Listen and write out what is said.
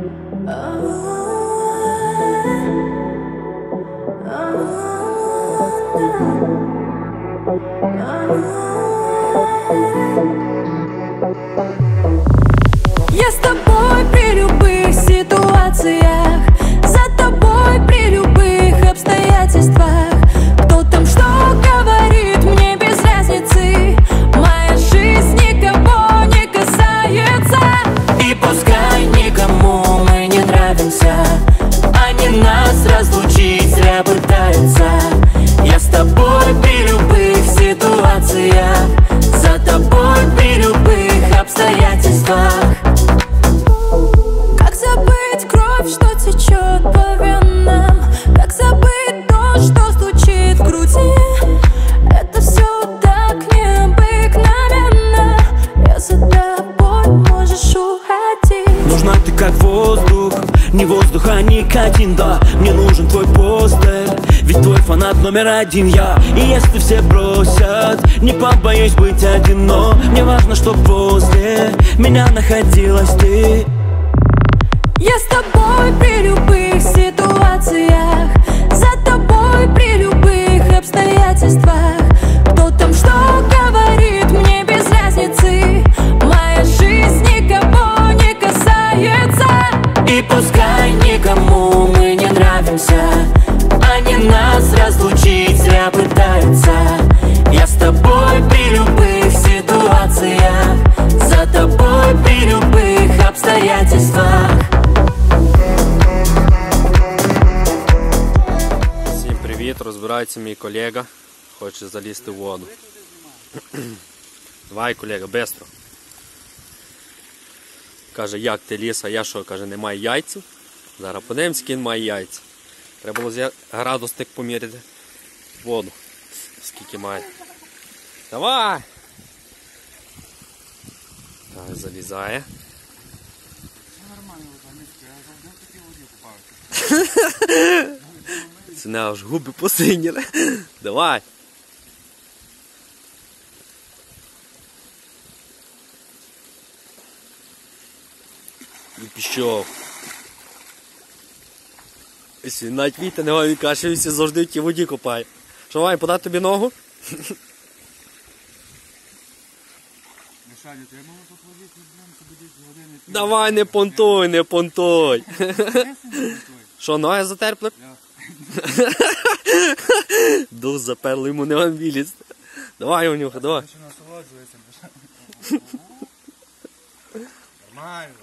Я с тобой при любых ситуациях, за тобой при любых обстоятельствах. Кто там что говорит, мне без разницы. Моя жизнь никого не касается. И пускай никому мы не нравимся, они нас разлучить зря пытаются. Я с тобой при любых ситуациях, за тобой при любых обстоятельствах. Как забыть кровь, что течет по венам? Как забыть то, что стучит в груди? Это все так необыкновенно. Я за тобой, можешь уходить. Нужна ты как воздух, не воздух, а никотин, да. Мне нужен твой постер, ведь твой фанат номер один я. И если все бросят, не побоюсь быть один, но мне важно, чтоб возле меня находилась ты. Я с тобой при любых ситуациях, за тобой при любых обстоятельствах. Кто там что говорит, мне без разницы. Моя жизнь никого не касается. И пускай никому мы не нравимся, они нас разлучить зря пытаются. Я с тобой при любых ситуациях, за тобой при любых обстоятельствах. Всім привіт, розбирається мій колега, хоче залізти в воду. Давай, колега, бистро. Каже, як ти ліз, а я що, каже, немає яйців. Зараз подивимось, він має яйця. Треба було градусник поміряти воду, скільки має. Давай! Так, залізає. Це не аж губи посиніли. Давай! І пішов. Ось він навіть віти не він каже, він завжди в тій воді копає. Що, має подати тобі ногу? Давай, не понтуй, не понтуй. Що, ноги затерпли? Дух заперли, йому не вам вилізти. Давай, Онюха, давай. Нормально.